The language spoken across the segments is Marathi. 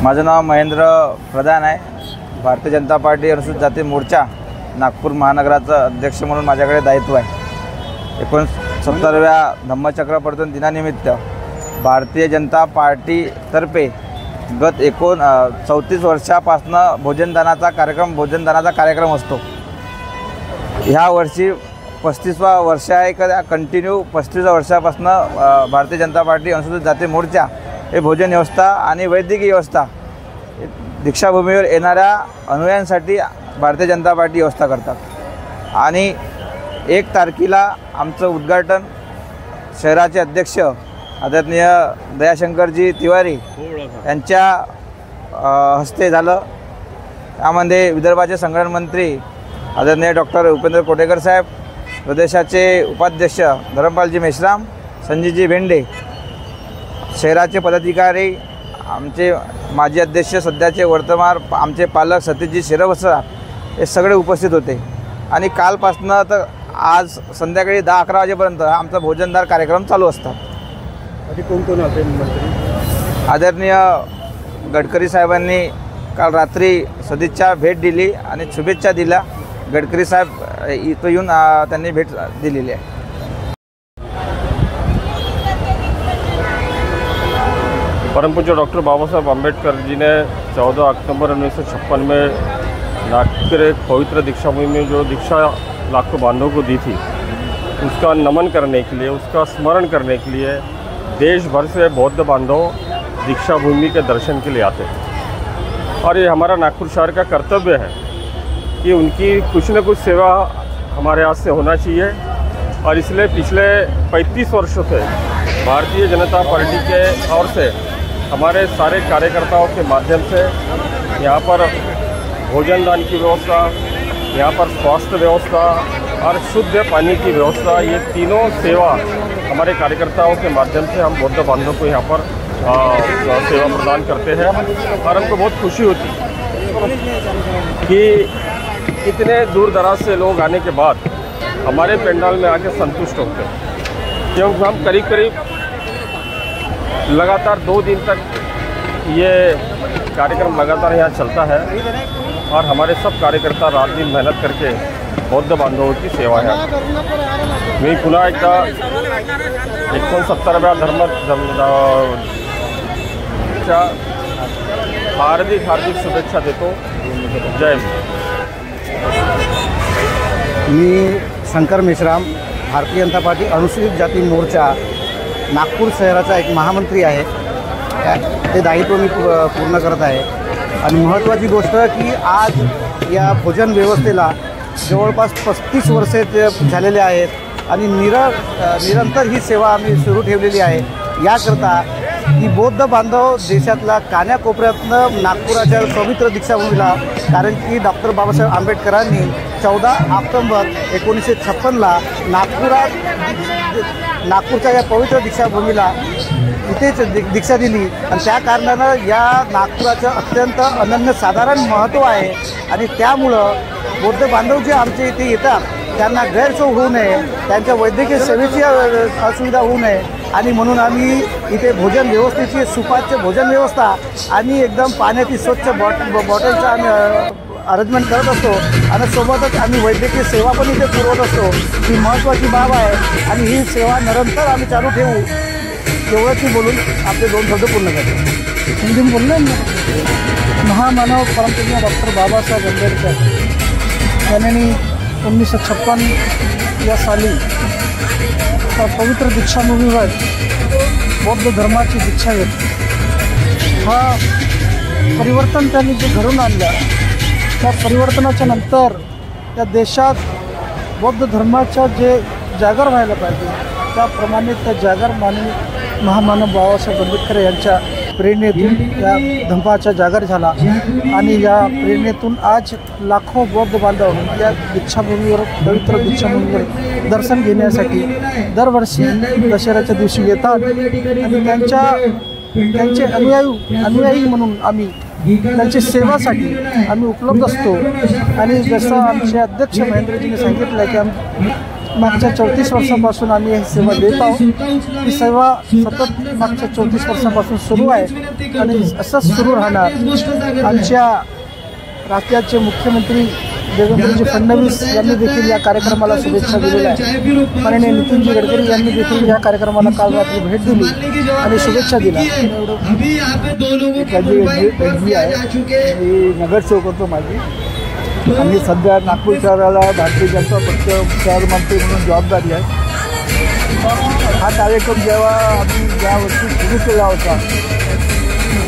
माझं नाव महेंद्र प्रधान आहे। भारतीय जनता पार्टी अनुसूचित जाती मोर्चा नागपूर महानगराचा अध्यक्ष म्हणून माझ्याकडे दायित्व आहे। 69व्या धम्मचक्र प्रवर्तन दिनानिमित्त भारतीय जनता पार्टीतर्फे गत 34 वर्षापासून भोजनदानाचा कार्यक्रम असतो। ह्या वर्षी 35वा वर्ष आहे का कंटिन्यू 35व्या वर्षापासून भारतीय जनता पार्टी अनुसूचित जाती मोर्चा हे भोजन व्यवस्था आणि वैद्यकीय व्यवस्था दीक्षाभूमीवर येणाऱ्या अनुयायांसाठी भारतीय जनता पार्टी व्यवस्था करतात। आणि 1 तारखेला आमचं उद्घाटन शहराचे अध्यक्ष आदरणीय दयाशंकरजी तिवारी यांच्या हस्ते झालं। त्यामध्ये विदर्भाचे संघटन मंत्री आदरणीय डॉक्टर उपेंद्र कोटेकर साहेब, प्रदेशाचे उपाध्यक्ष धर्मपालजी मेश्राम, संजयजी भेंडे, शहराचे पदाधिकारी, आमचे माजी अध्यक्ष सध्याचे वर्तमान आमचे पालक सतीशजी शिरवसरा हे सगळे उपस्थित होते। आणि कालपासून तर आज संध्याकाळी 10-11 वाजेपर्यंत आमचा भोजनदार कार्यक्रम चालू असतात। कोण होते मंत्री? आदरणीय गडकरी साहेबांनी काल रात्री सदिच्छा भेट दिली आणि शुभेच्छा दिल्या। गडकरी साहेब इथं येऊन त्यांनी भेट दिलेली आहे। परम पूज्य डॉक्टर बाबा साहब अम्बेडकर जी ने 14 अक्टूबर 1956 में नागपुर एक पवित्र दीक्षा भूमि में जो दीक्षा लाखों बांधवों को दी थी, उसका नमन करने के लिए, उसका स्मरण करने के लिए देश भर से बौद्ध बांधव दीक्षा भूमि के दर्शन के लिए आते हैं। और ये हमारा नागपुर शहर का कर्तव्य है कि उनकी कुछ न कुछ सेवा हमारे हाथ से होना चाहिए। और इसलिए पिछले 35 वर्षों से Bharatiya Janata party K or से हमारे सारे कार्यकर्ताओं के माध्यम से यहाँ पर भोजन दान की व्यवस्था, यहाँ पर स्वास्थ्य व्यवस्था और शुद्ध पानी की व्यवस्था, ये तीनों सेवा हमारे कार्यकर्ताओं के माध्यम से हम बौद्ध बांधवों को यहाँ पर सेवा प्रदान करते हैं। और हमको बहुत खुशी होती है कि इतने दूर दराज से लोग आने के बाद हमारे पंडाल में आके संतुष्ट होते हैं। क्योंकि हम करीब लगातार 2 दिन तक ये कार्यक्रम लगातार यहाँ चलता है और हमारे सब कार्यकर्ता रात दिन मेहनत करके बौद्ध बांधवों की सेवा है। मी पुन्हा एकदा 69व्या धर्मच्या हार्दिक शुभेच्छा देतो। जय मी शंकर मेश्राम, भारतीय जनता पार्टी अनुसूचित जाती मोर्चा नागपूर शहराचा एक महामंत्री आहे। ते दायित्व मी पूर्ण करत आहे। आणि महत्त्वाची गोष्ट की आज या भोजन व्यवस्थेला जवळपास 35 वर्षे झालेले आहेत आणि निरंतर ही सेवा आम्ही सुरू ठेवलेली आहे। याकरता की बौद्ध बांधव देशातला कान्याकोपऱ्यातनं नागपुराच्या पवित्र दीक्षाभूमीला, कारण की डॉक्टर बाबासाहेब आंबेडकरांनी 14 ऑक्टोबर 1956ला नागपूरच्या या पवित्र दीक्षाभूमीला इथेच दीक्षा दिली। आणि त्या कारणानं या नागपुराचं अत्यंत अनन्यसाधारण महत्त्व आहे। आणि त्यामुळं बौद्ध बांधव जे आमच्या इथे येतात त्यांना गैरसोय होऊ नये, त्यांच्या वैद्यकीय सेवेची असुविधा होऊ नये, आणि म्हणून आम्ही इथे भोजन व्यवस्थेची सुपाच्य भोजन व्यवस्था आणि एकदम पाण्याची स्वच्छ बॉटलचा आम्ही अरेंजमेंट करत असतो। आणि सोबतच आम्ही वैद्यकीय सेवा पण इथे पुरवत असतो। ही महत्त्वाची बाब आहे आणि ही सेवा निरंतर आम्ही चालू ठेवू, एवढंच बोलून आपले 2 शब्द पूर्ण करतो। हिंदी में बोलना महामानव परमपूज्य डॉक्टर बाबासाहेब आंबेडकर यांनी 1956 या साली पवित्र दीक्षाभूमीवर बौद्ध धर्माची दीक्षा घेतली। हा परिवर्तन त्यांनी जे घडवून आणलं, त्या परिवर्तनाच्या नंतर या देशात बौद्ध धर्माचा जे जागर व्हायला पाहिजे त्याप्रमाणे त्या जागरमाने महामानव बाबासाहेब आंबेडकर यांच्या प्रेरणेतून या धम्माचा जागर झाला। आणि या प्रेरणेतून आज लाखो बौद्ध बांधव या दीक्षाभूमीवर, पवित्र दीक्षाभूमीवर दर्शन घेण्यासाठी दरवर्षी दसऱ्याच्या दिवशी येतात। आणि त्यांचे अनुयायी म्हणून आम्ही त्यांची सेवासाठी आम्ही उपलब्ध असतो। आणि जसं आमचे अध्यक्ष महेंद्रजींनी सांगितलं की मागच्या 34 वर्षापासून आम्ही ही सेवा देत आहोत. ही सेवा सतत मागच्या 34 वर्षापासून सुरू आहे आणि असंच सुरू राहणार. आमच्या राज्याचे मुख्यमंत्री देवेंद्रजी फडणवीस यांनी देखील या कार्यक्रमाला शुभेच्छा दिलेल्या आहेत. माननीय नितीनजी गडकरी यांनी देखील या कार्यक्रमाला काल रात्री भेट दिली आणि शुभेच्छा दिल्या. मी नगरसेवक होतो माझी. आम्ही सध्या नागपूर शहराला भारतीय जनता पक्ष शहर मंत्री म्हणून जबाबदारी आहे. हा कार्यक्रम जेव्हा आम्ही ज्या वर्षी सुरू केला होता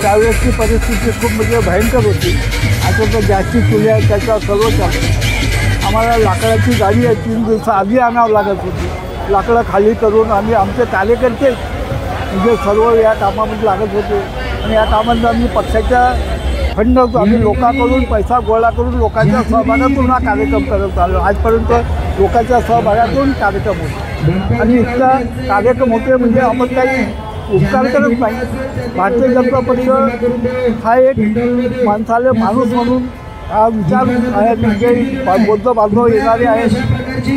त्यावेळेसची परिस्थिती खूप म्हणजे भयंकर होती. आता तर गॅसची चुली आहे त्याचा सर्व चालतो. आम्हाला लाकडाची गाडी आहे 3 दिवसाआधी आणावं लागत होती. लाकडं खाली करून आम्ही आमचे कार्यकर्ते म्हणजे सर्व या कामामध्ये लागत होते आणि या कामात आम्ही पक्षाच्या फंड आम्ही लोकांकडून पैसा गोळा करून लोकांच्या सहभागातून हा कार्यक्रम करत आलो. आजपर्यंत लोकांच्या सहभागातून कार्यक्रम होतो आणि इतका कार्यक्रम होते म्हणजे आपण काही उपकार करत नाही. भारतीय जनता पक्ष हा एक माणसाला माणूस म्हणून हा विचार आहे. म्हणजे बौद्ध बांधव येणारे आहेत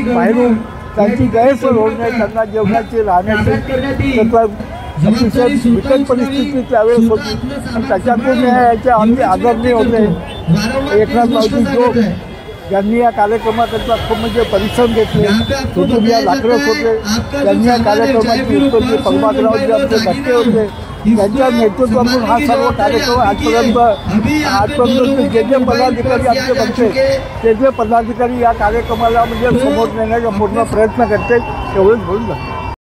बाहेरून त्यांची गैरसोय होऊ नये, त्यांना जेवणाची राहण्याची त्याचा अतिशय बिकट परिस्थिती त्यावेळेस होती आणि त्याच्यातून याचे आम्ही आदरणीय होते एकनाथ जोग यांनी या कार्यक्रमाकरता खूप म्हणजे परिश्रम घेतले. कुटुंबिया लाकडच होते. त्यांनी या कार्यक्रमाची उत्पत्ती पद्माकररावजी आमचे धक्के होते. त्यांच्या नेतृत्वातून हा सर्व कार्यक्रम आजपर्यंत जे पदाधिकारी आमचे बनते ते पदाधिकारी या कार्यक्रमाला म्हणजे समोर नेण्याचा पूर्ण प्रयत्न करते. एवढंच बोलून जाते.